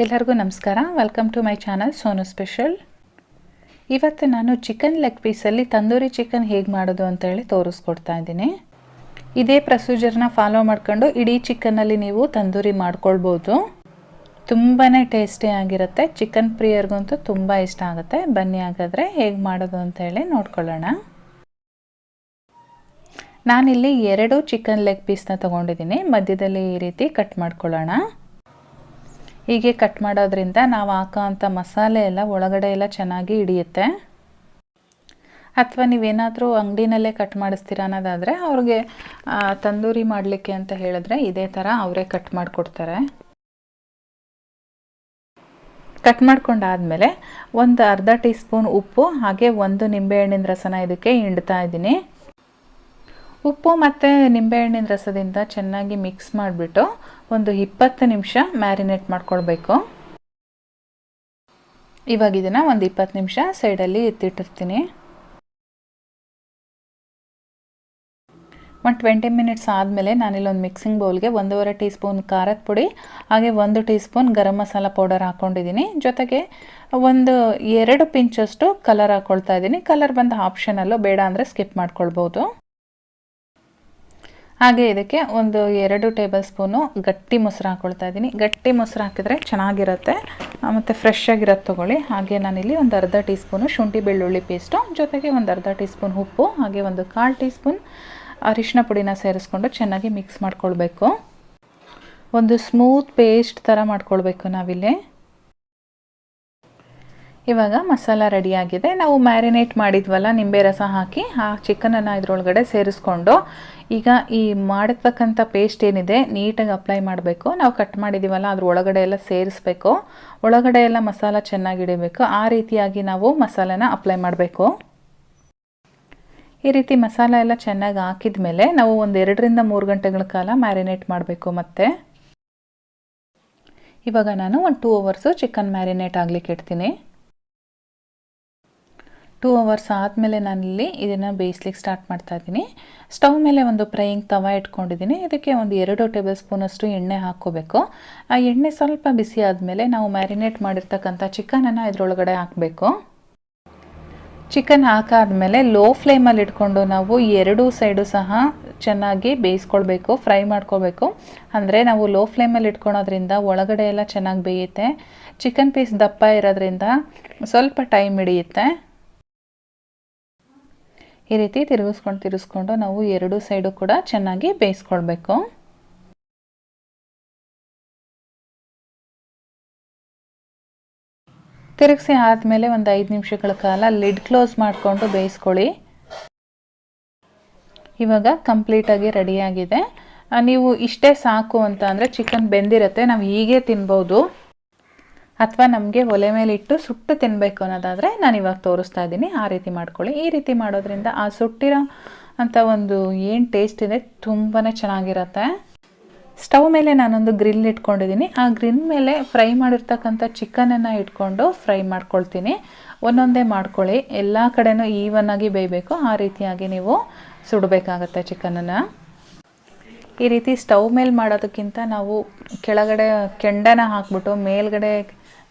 ಎಲ್ಲರಿಗೂ ನಮಸ್ಕಾರ. Welcome to my channel Sonu special. ಇವತ್ತು ನಾನು ಚಿಕನ್ ಲೆಗ್ ಪೀಸಲ್ಲಿ ತಂದೂರಿ ಚಿಕನ್ ಹೇಗೆ ಮಾಡೋದು ಅಂತ ಹೇಳಿ ತೋರಿಸ್ಕೊಡ್ತಾ ಇದ್ದೀನಿ. ಇದೇ ಪ್ರೊಸೀಜರ್ನ ಫಾಲೋ ಮಾಡ್ಕೊಂಡು ಇಡೀ ಚಿಕನ್ನಲ್ಲಿ ನೀವು ತಂದೂರಿ ಮಾಡ್ಕೊಳ್ಬೋದು. ತುಂಬಾ ಟೇಸ್ಟಿ ಆಗಿರುತ್ತೆ. ಚಿಕನ್ ಪ್ರಿಯರ್ಗಂತೂ ತುಂಬ ಇಷ್ಟ ಆಗುತ್ತೆ. ಬನ್ನಿ ಹಾಗಾದರೆ ಹೇಗೆ ಮಾಡೋದು ಅಂತ ಹೇಳಿ ನೋಡ್ಕೊಳ್ಳೋಣ. ನಾನಿಲ್ಲಿ 2 ಚಿಕನ್ ಲೆಗ್ ಪೀಸ್ನ ತೊಗೊಂಡಿದ್ದೀನಿ. ಮಧ್ಯದಲ್ಲಿ ಈ ರೀತಿ ಕಟ್ ಮಾಡ್ಕೊಳ್ಳೋಣ. ಹೀಗೆ ಕಟ್ ಮಾಡೋದ್ರಿಂದ ನಾವು ಹಾಕೋಂಥ ಮಸಾಲೆ ಎಲ್ಲ ಒಳಗಡೆ ಎಲ್ಲ ಚೆನ್ನಾಗಿ ಹಿಡಿಯುತ್ತೆ. ಅಥವಾ ನೀವೇನಾದರೂ ಅಂಗಡಿನಲ್ಲೇ ಕಟ್ ಮಾಡಿಸ್ತೀರ ಅನ್ನೋದಾದರೆ ಅವ್ರಿಗೆ ತಂದೂರಿ ಮಾಡಲಿಕ್ಕೆ ಅಂತ ಹೇಳಿದ್ರೆ ಇದೇ ಥರ ಅವರೇ ಕಟ್ ಮಾಡಿಕೊಡ್ತಾರೆ. ಕಟ್ ಮಾಡ್ಕೊಂಡಾದಮೇಲೆ ಒಂದು ಅರ್ಧ ಟೀ ಸ್ಪೂನ್ ಉಪ್ಪು ಹಾಗೆ 1 ನಿಂಬೆಹಣ್ಣಿನ ರಸನ ಇದಕ್ಕೆ ಹಿಂಡ್ತಾ ಇದ್ದೀನಿ. ಉಪ್ಪು ಮತ್ತು ನಿಂಬೆಹಣ್ಣಿನ ರಸದಿಂದ ಚೆನ್ನಾಗಿ ಮಿಕ್ಸ್ ಮಾಡಿಬಿಟ್ಟು ಒಂದು 20 ನಿಮಿಷ ಮ್ಯಾರಿನೇಟ್ ಮಾಡ್ಕೊಳ್ಬೇಕು. ಇವಾಗ ಇದನ್ನು ಒಂದು 20 ನಿಮಿಷ ಸೈಡಲ್ಲಿ ಎತ್ತಿಟ್ಟಿರ್ತೀನಿ. ಒಂದು 20 ಮಿನಿಟ್ಸ್ ಆದಮೇಲೆ ನಾನಿಲ್ಲೊಂದು ಮಿಕ್ಸಿಂಗ್ ಬೌಲ್ಗೆ 1.5 ಟೀ ಸ್ಪೂನ್ ಖಾರದ ಪುಡಿ ಹಾಗೆ 1 tea spoon garam masala powder ಹಾಕ್ಕೊಂಡಿದ್ದೀನಿ. ಜೊತೆಗೆ ಒಂದು 2 ಪಿಂಚಷ್ಟು ಕಲರ್ ಹಾಕ್ಕೊಳ್ತಾ ಇದ್ದೀನಿ. ಕಲರ್ ಬಂದು ಆಪ್ಷನಲ್ಲು, ಬೇಡ ಅಂದರೆ ಸ್ಕಿಪ್ ಮಾಡ್ಕೊಳ್ಬೋದು. ಹಾಗೆ ಇದಕ್ಕೆ ಒಂದು 2 ಟೇಬಲ್ ಸ್ಪೂನು ಗಟ್ಟಿ ಮೊಸರು ಹಾಕ್ಕೊಳ್ತಾ ಇದ್ದೀನಿ. ಗಟ್ಟಿ ಮೊಸರು ಹಾಕಿದ್ರೆ ಚೆನ್ನಾಗಿರುತ್ತೆ ಮತ್ತು ಫ್ರೆಶ್ ಆಗಿರೋದು ತೊಗೊಳ್ಳಿ. ಹಾಗೆ ನಾನಿಲ್ಲಿ ಒಂದು ಅರ್ಧ ಟೀ ಸ್ಪೂನು ಶುಂಠಿ ಬೆಳ್ಳುಳ್ಳಿ ಪೇಸ್ಟು, ಜೊತೆಗೆ ಒಂದು ಅರ್ಧ ಟೀ ಸ್ಪೂನ್ ಉಪ್ಪು ಹಾಗೆ ಒಂದು 1/4 ಟೀ ಸ್ಪೂನ್ ಅರಿಶಿನ ಪುಡಿನ ಸೇರಿಸ್ಕೊಂಡು ಚೆನ್ನಾಗಿ ಮಿಕ್ಸ್ ಮಾಡ್ಕೊಳ್ಬೇಕು. ಒಂದು ಸ್ಮೂತ್ ಪೇಸ್ಟ್ ಥರ ಮಾಡ್ಕೊಳ್ಬೇಕು ನಾವಿಲ್ಲಿ. ಇವಾಗ ಮಸಾಲ ರೆಡಿಯಾಗಿದೆ. ನಾವು ಮ್ಯಾರಿನೇಟ್ ಮಾಡಿದ್ವಲ್ಲ ನಿಂಬೆ ರಸ ಹಾಕಿ ಆ ಚಿಕನನ್ನು ಇದರೊಳಗಡೆ ಸೇರಿಸ್ಕೊಂಡು ಈಗ ಈ ಮಾಡಿರ್ತಕ್ಕಂಥ ಪೇಸ್ಟ್ ಏನಿದೆ ನೀಟಾಗಿ ಅಪ್ಲೈ ಮಾಡಬೇಕು. ನಾವು ಕಟ್ ಮಾಡಿದ್ದೀವಲ್ಲ ಅದ್ರ ಒಳಗಡೆ ಎಲ್ಲ ಸೇರಿಸ್ಬೇಕು. ಒಳಗಡೆ ಎಲ್ಲ ಮಸಾಲ ಚೆನ್ನಾಗಿ ಹಿಡಿಬೇಕು. ಆ ರೀತಿಯಾಗಿ ನಾವು ಮಸಾಲೆನ ಅಪ್ಲೈ ಮಾಡಬೇಕು. ಈ ರೀತಿ ಮಸಾಲ ಎಲ್ಲ ಚೆನ್ನಾಗಿ ಹಾಕಿದ ಮೇಲೆ ನಾವು ಒಂದು 2 ರಿಂದ 3 ಗಂಟೆಗಳ ಕಾಲ ಮ್ಯಾರಿನೇಟ್ ಮಾಡಬೇಕು. ಮತ್ತು ಇವಾಗ ನಾನು ಒಂದು 2 ಅವರ್ಸು ಚಿಕನ್ ಮ್ಯಾರಿನೇಟ್ ಆಗಲಿಕ್ಕೆ ಇಡ್ತೀನಿ. 2 ಅವರ್ಸ್ ಆದಮೇಲೆ ನಾನಿಲ್ಲಿ ಇದನ್ನು ಬೇಯಿಸ್ಲಿಕ್ಕೆ ಸ್ಟಾರ್ಟ್ ಮಾಡ್ತಾ ಇದ್ದೀನಿ. ಸ್ಟವ್ ಮೇಲೆ ಒಂದು ಫ್ರೈಯಿಂಗ್ ತವ ಇಟ್ಕೊಂಡಿದ್ದೀನಿ. ಇದಕ್ಕೆ ಒಂದು 2 ಟೇಬಲ್ ಸ್ಪೂನಷ್ಟು ಎಣ್ಣೆ ಹಾಕ್ಕೋಬೇಕು. ಆ ಎಣ್ಣೆ ಸ್ವಲ್ಪ ಬಿಸಿ ಆದಮೇಲೆ ನಾವು ಮ್ಯಾರಿನೇಟ್ ಮಾಡಿರ್ತಕ್ಕಂಥ ಚಿಕನನ್ನು ಇದರೊಳಗಡೆ ಹಾಕಬೇಕು. ಚಿಕನ್ ಹಾಕಾದ್ಮೇಲೆ ಲೋ ಫ್ಲೇಮಲ್ಲಿ ಇಟ್ಕೊಂಡು ನಾವು 2 ಸೈಡು ಸಹ ಚೆನ್ನಾಗಿ ಬೇಯಿಸ್ಕೊಳ್ಬೇಕು, ಫ್ರೈ ಮಾಡ್ಕೋಬೇಕು. ಅಂದರೆ ನಾವು ಲೋ ಫ್ಲೇಮಲ್ಲಿ ಇಟ್ಕೊಳೋದ್ರಿಂದ ಒಳಗಡೆ ಎಲ್ಲ ಚೆನ್ನಾಗಿ ಬೇಯುತ್ತೆ. ಚಿಕನ್ ಪೀಸ್ ದಪ್ಪ ಇರೋದ್ರಿಂದ ಸ್ವಲ್ಪ ಟೈಮ್ ಹಿಡಿಯುತ್ತೆ. ಈ ರೀತಿ ತಿರುಗಿಸ್ಕೊಂಡು ನಾವು 2 ಸೈಡು ಕೂಡ ಚೆನ್ನಾಗಿ ಬೇಯಿಸ್ಕೊಳ್ಬೇಕು. ತಿರುಗಿಸಿ ಆದಮೇಲೆ ಒಂದು 5 ನಿಮಿಷಗಳ ಕಾಲ ಲಿಡ್ ಕ್ಲೋಸ್ ಮಾಡಿಕೊಂಡು ಬೇಯಿಸ್ಕೊಳ್ಳಿ. ಇವಾಗ ಕಂಪ್ಲೀಟಾಗಿ ರೆಡಿಯಾಗಿದೆ. ನೀವು ಇಷ್ಟೇ ಸಾಕು ಅಂತ ಅಂದರೆ ಚಿಕನ್ ಬೆಂದಿರುತ್ತೆ, ನಾವು ಹೀಗೆ ತಿನ್ಬೋದು. ಅಥವಾ ನಮಗೆ ಒಲೆ ಮೇಲೆ ಇಟ್ಟು ಸುಟ್ಟು ತಿನ್ನಬೇಕು ಅನ್ನೋದಾದರೆ ನಾನು ಇವಾಗ ತೋರಿಸ್ತಾ ಇದ್ದೀನಿ. ಆ ರೀತಿ ಮಾಡ್ಕೊಳ್ಳಿ. ಈ ರೀತಿ ಮಾಡೋದ್ರಿಂದ ಆ ಸುಟ್ಟಿರೋ ಅಂಥ ಒಂದು ಏನು ಟೇಸ್ಟ್ ಇದೆ ತುಂಬಾ ಚೆನ್ನಾಗಿರುತ್ತೆ. ಸ್ಟವ್ ಮೇಲೆ ನಾನೊಂದು ಗ್ರಿಲ್ ಇಟ್ಕೊಂಡಿದ್ದೀನಿ. ಆ ಗ್ರಿಲ್ ಮೇಲೆ ಫ್ರೈ ಮಾಡಿರ್ತಕ್ಕಂಥ ಚಿಕನನ್ನು ಇಟ್ಕೊಂಡು ಫ್ರೈ ಮಾಡ್ಕೊಳ್ತೀನಿ. ಒಂದೊಂದೇ ಮಾಡ್ಕೊಳ್ಳಿ. ಎಲ್ಲ ಕಡೆನೂ ಈವನ್ನಾಗಿ ಬೇಯಬೇಕು. ಆ ರೀತಿಯಾಗಿ ನೀವು ಸುಡಬೇಕಾಗತ್ತೆ ಚಿಕನನ್ನು. ಈ ರೀತಿ ಸ್ಟವ್ ಮೇಲೆ ಮಾಡೋದಕ್ಕಿಂತ ನಾವು ಕೆಳಗಡೆ ಕೆಂಡನ ಹಾಕ್ಬಿಟ್ಟು ಮೇಲ್ಗಡೆ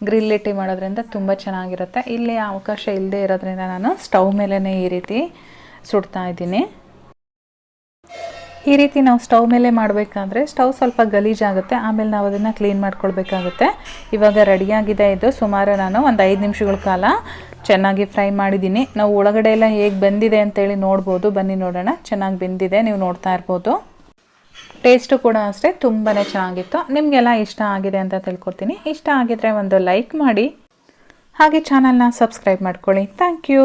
ಗ್ರಿಲ್ ಇಟ್ಟು ಮಾಡೋದ್ರಿಂದ ತುಂಬ ಚೆನ್ನಾಗಿರುತ್ತೆ. ಇಲ್ಲಿ ಅವಕಾಶ ಇಲ್ಲದೆ ಇರೋದ್ರಿಂದ ನಾನು ಸ್ಟವ್ ಮೇಲೇ ಈ ರೀತಿ ಸುಡ್ತಾ ಇದ್ದೀನಿ. ಈ ರೀತಿ ನಾವು ಸ್ಟವ್ ಮೇಲೆ ಮಾಡಬೇಕಾದ್ರೆ ಸ್ಟವ್ ಸ್ವಲ್ಪ ಗಲೀಜಾಗುತ್ತೆ. ಆಮೇಲೆ ನಾವು ಅದನ್ನು ಕ್ಲೀನ್ ಮಾಡ್ಕೊಳ್ಬೇಕಾಗುತ್ತೆ. ಇವಾಗ ರೆಡಿಯಾಗಿದೆ ಇದು. ಸುಮಾರು ನಾನು ಒಂದು 5 ನಿಮಿಷಗಳ ಕಾಲ ಚೆನ್ನಾಗಿ ಫ್ರೈ ಮಾಡಿದ್ದೀನಿ. ನಾವು ಒಳಗಡೆ ಎಲ್ಲ ಹೇಗೆ ಬೆಂದಿದೆ ಅಂತೇಳಿ ನೋಡ್ಬೋದು. ಬನ್ನಿ ನೋಡೋಣ. ಚೆನ್ನಾಗಿ ಬೆಂದಿದೆ, ನೀವು ನೋಡ್ತಾ ಇರ್ಬೋದು. ಟೇಸ್ಟು ಕೂಡ ಅಷ್ಟೇ ತುಂಬಾ ಚೆನ್ನಾಗಿತ್ತು. ನಿಮಗೆಲ್ಲ ಇಷ್ಟ ಆಗಿದೆ ಅಂತ ತಿಳ್ಕೊತೀನಿ. ಇಷ್ಟ ಆಗಿದ್ರೆ ಒಂದು ಲೈಕ್ ಮಾಡಿ ಹಾಗೆ ಚಾನಲ್ನ ಸಬ್ಸ್ಕ್ರೈಬ್ ಮಾಡ್ಕೊಳ್ಳಿ. Thank you.